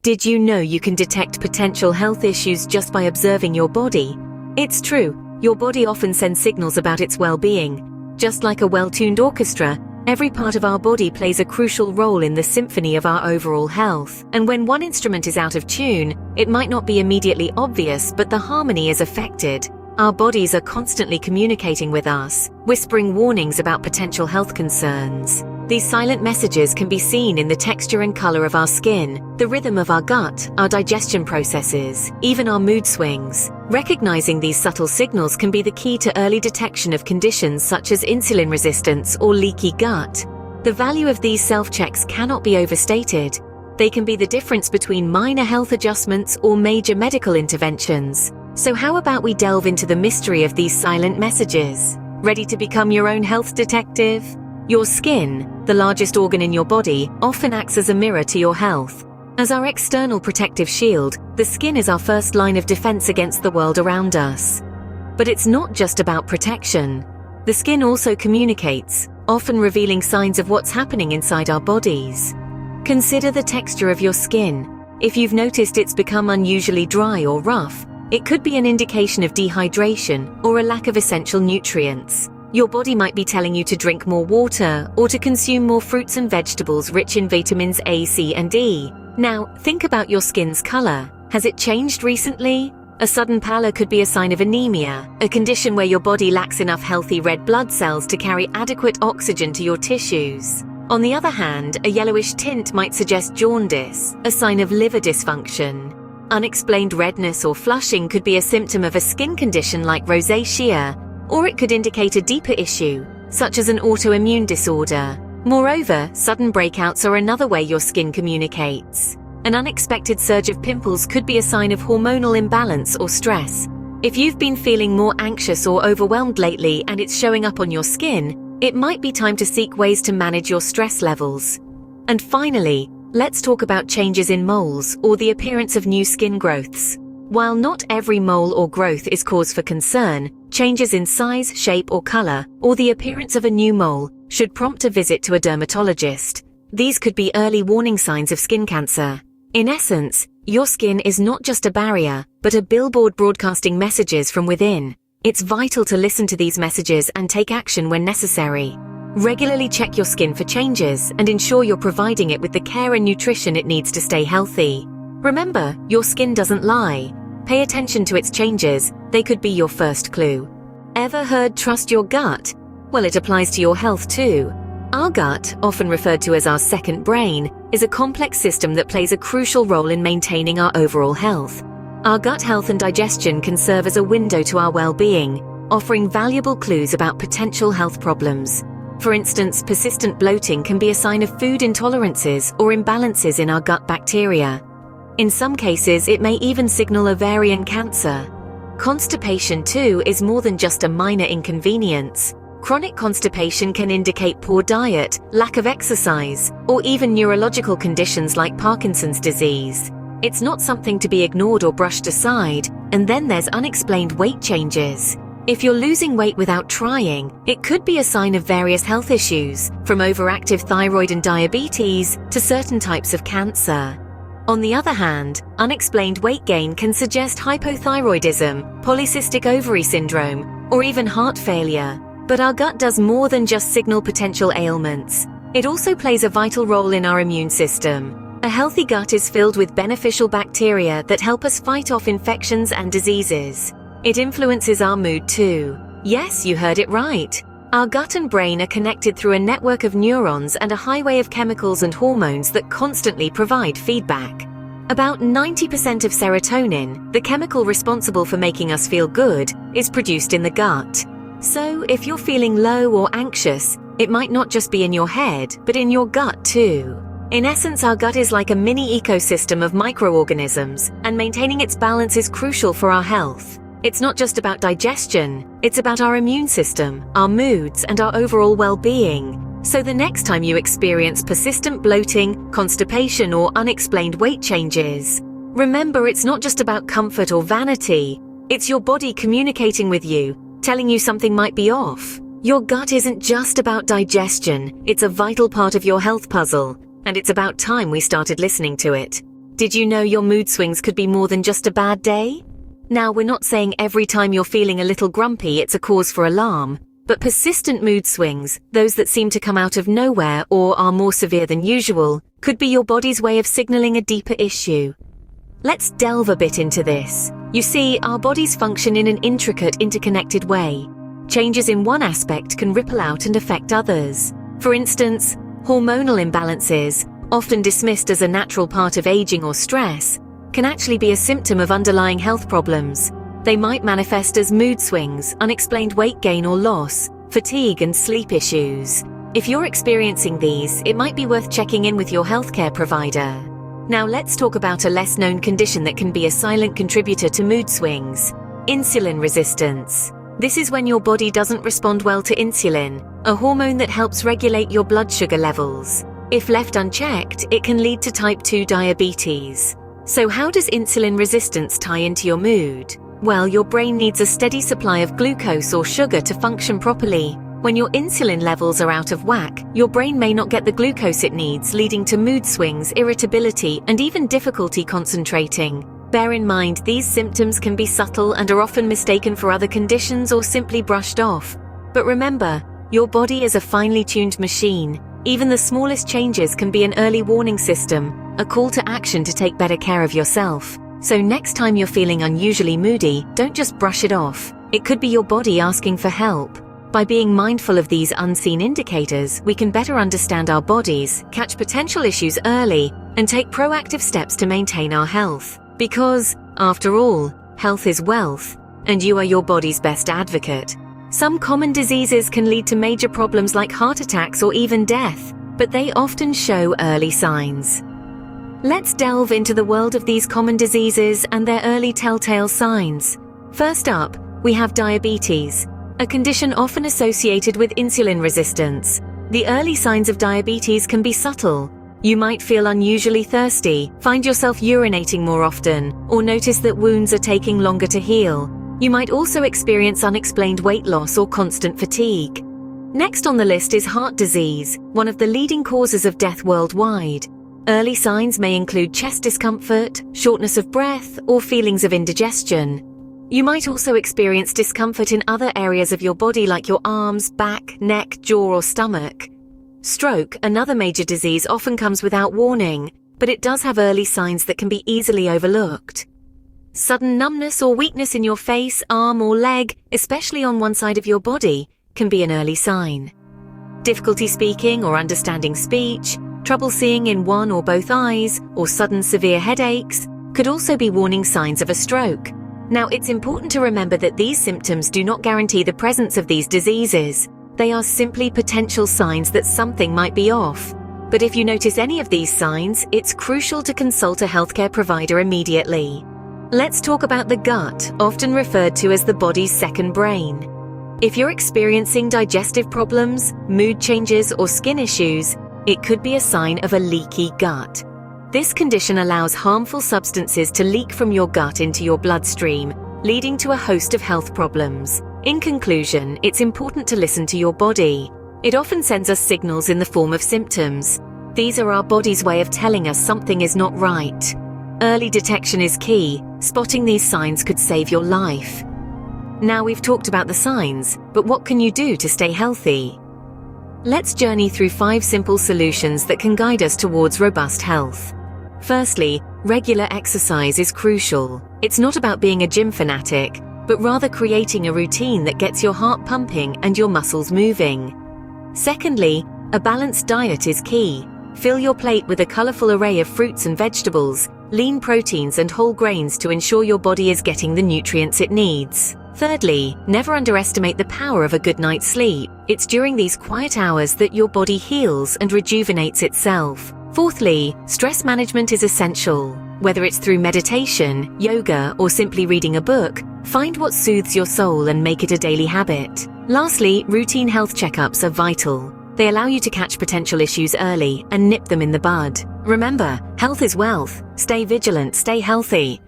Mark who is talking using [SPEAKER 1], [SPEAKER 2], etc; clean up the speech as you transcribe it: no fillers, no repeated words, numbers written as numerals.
[SPEAKER 1] Did you know you can detect potential health issues just by observing your body? It's true, your body often sends signals about its well-being. Just like a well-tuned orchestra, every part of our body plays a crucial role in the symphony of our overall health. And when one instrument is out of tune, it might not be immediately obvious, but the harmony is affected. Our bodies are constantly communicating with us, whispering warnings about potential health concerns. These silent messages can be seen in the texture and color of our skin, the rhythm of our gut, our digestion processes, even our mood swings. Recognizing these subtle signals can be the key to early detection of conditions such as insulin resistance or leaky gut. The value of these self-checks cannot be overstated. They can be the difference between minor health adjustments or major medical interventions. So how about we delve into the mystery of these silent messages? Ready to become your own health detective? Your skin, the largest organ in your body, often acts as a mirror to your health. As our external protective shield, the skin is our first line of defense against the world around us. But it's not just about protection. The skin also communicates, often revealing signs of what's happening inside our bodies. Consider the texture of your skin. If you've noticed it's become unusually dry or rough, it could be an indication of dehydration or a lack of essential nutrients. Your body might be telling you to drink more water or to consume more fruits and vegetables rich in vitamins A, C, and E. Now, think about your skin's color. Has it changed recently? A sudden pallor could be a sign of anemia, a condition where your body lacks enough healthy red blood cells to carry adequate oxygen to your tissues. On the other hand, a yellowish tint might suggest jaundice, a sign of liver dysfunction. Unexplained redness or flushing could be a symptom of a skin condition like rosacea, or it could indicate a deeper issue, such as an autoimmune disorder. Moreover, sudden breakouts are another way your skin communicates. An unexpected surge of pimples could be a sign of hormonal imbalance or stress. If you've been feeling more anxious or overwhelmed lately and it's showing up on your skin, it might be time to seek ways to manage your stress levels. And finally, let's talk about changes in moles or the appearance of new skin growths. While not every mole or growth is cause for concern, changes in size, shape, or color, or the appearance of a new mole, should prompt a visit to a dermatologist. These could be early warning signs of skin cancer. In essence, your skin is not just a barrier, but a billboard broadcasting messages from within. It's vital to listen to these messages and take action when necessary. Regularly check your skin for changes and ensure you're providing it with the care and nutrition it needs to stay healthy. Remember, your skin doesn't lie. Pay attention to its changes, they could be your first clue. Ever heard trust your gut? Well, it applies to your health too. Our gut, often referred to as our second brain, is a complex system that plays a crucial role in maintaining our overall health. Our gut health and digestion can serve as a window to our well-being, offering valuable clues about potential health problems. For instance, persistent bloating can be a sign of food intolerances or imbalances in our gut bacteria. In some cases, it may even signal ovarian cancer. Constipation, too, is more than just a minor inconvenience. Chronic constipation can indicate poor diet, lack of exercise, or even neurological conditions like Parkinson's disease. It's not something to be ignored or brushed aside. And then there's unexplained weight changes. If you're losing weight without trying, it could be a sign of various health issues, from overactive thyroid and diabetes to certain types of cancer. On the other hand, unexplained weight gain can suggest hypothyroidism, polycystic ovary syndrome, or even heart failure. But our gut does more than just signal potential ailments. It also plays a vital role in our immune system. A healthy gut is filled with beneficial bacteria that help us fight off infections and diseases. It influences our mood too. Yes, you heard it right. Our gut and brain are connected through a network of neurons and a highway of chemicals and hormones that constantly provide feedback. About 90% of serotonin, the chemical responsible for making us feel good, is produced in the gut. So, if you're feeling low or anxious, it might not just be in your head, but in your gut too. In essence, our gut is like a mini ecosystem of microorganisms, and maintaining its balance is crucial for our health. It's not just about digestion, it's about our immune system, our moods, and our overall well-being. So the next time you experience persistent bloating, constipation, or unexplained weight changes, remember it's not just about comfort or vanity. It's your body communicating with you, telling you something might be off. Your gut isn't just about digestion, it's a vital part of your health puzzle, and it's about time we started listening to it. Did you know your mood swings could be more than just a bad day? Now, we're not saying every time you're feeling a little grumpy it's a cause for alarm, but persistent mood swings, those that seem to come out of nowhere or are more severe than usual, could be your body's way of signaling a deeper issue. Let's delve a bit into this. You see, our bodies function in an intricate, interconnected way. Changes in one aspect can ripple out and affect others. For instance, hormonal imbalances, often dismissed as a natural part of aging or stress, can actually be a symptom of underlying health problems. They might manifest as mood swings, unexplained weight gain or loss, fatigue and sleep issues. If you're experiencing these, it might be worth checking in with your healthcare provider. Now let's talk about a less-known condition that can be a silent contributor to mood swings: insulin resistance. This is when your body doesn't respond well to insulin, a hormone that helps regulate your blood sugar levels. If left unchecked, it can lead to type 2 diabetes. So how does insulin resistance tie into your mood? Well, your brain needs a steady supply of glucose or sugar to function properly. When your insulin levels are out of whack, your brain may not get the glucose it needs, leading to mood swings, irritability, and even difficulty concentrating. Bear in mind, these symptoms can be subtle and are often mistaken for other conditions or simply brushed off. But remember, your body is a finely tuned machine. Even the smallest changes can be an early warning system, a call to action to take better care of yourself. So next time you're feeling unusually moody, don't just brush it off. It could be your body asking for help. By being mindful of these unseen indicators, we can better understand our bodies, catch potential issues early, and take proactive steps to maintain our health. Because, after all, health is wealth, and you are your body's best advocate. Some common diseases can lead to major problems like heart attacks or even death, but they often show early signs. Let's delve into the world of these common diseases and their early telltale signs. First up, we have diabetes, a condition often associated with insulin resistance. The early signs of diabetes can be subtle. You might feel unusually thirsty, find yourself urinating more often, or notice that wounds are taking longer to heal. You might also experience unexplained weight loss or constant fatigue. Next on the list is heart disease, one of the leading causes of death worldwide. Early signs may include chest discomfort, shortness of breath, or feelings of indigestion. You might also experience discomfort in other areas of your body like your arms, back, neck, jaw, or stomach. Stroke, another major disease, often comes without warning, but it does have early signs that can be easily overlooked. Sudden numbness or weakness in your face, arm, or leg, especially on one side of your body, can be an early sign. Difficulty speaking or understanding speech, trouble seeing in one or both eyes, or sudden severe headaches could also be warning signs of a stroke. Now, it's important to remember that these symptoms do not guarantee the presence of these diseases. They are simply potential signs that something might be off. But if you notice any of these signs, it's crucial to consult a healthcare provider immediately. Let's talk about the gut, often referred to as the body's second brain. If you're experiencing digestive problems, mood changes, or skin issues, it could be a sign of a leaky gut. This condition allows harmful substances to leak from your gut into your bloodstream, leading to a host of health problems. In conclusion, it's important to listen to your body. It often sends us signals in the form of symptoms. These are our body's way of telling us something is not right. Early detection is key. Spotting these signs could save your life. Now we've talked about the signs, but what can you do to stay healthy? Let's journey through 5 simple solutions that can guide us towards robust health. Firstly, regular exercise is crucial. It's not about being a gym fanatic, but rather creating a routine that gets your heart pumping and your muscles moving. Secondly, a balanced diet is key. Fill your plate with a colorful array of fruits and vegetables, lean proteins and whole grains to ensure your body is getting the nutrients it needs. Thirdly, never underestimate the power of a good night's sleep. It's during these quiet hours that your body heals and rejuvenates itself. Fourthly, stress management is essential. Whether it's through meditation, yoga, or simply reading a book, find what soothes your soul and make it a daily habit. Lastly, routine health checkups are vital. They allow you to catch potential issues early and nip them in the bud. Remember, health is wealth. Stay vigilant, stay healthy.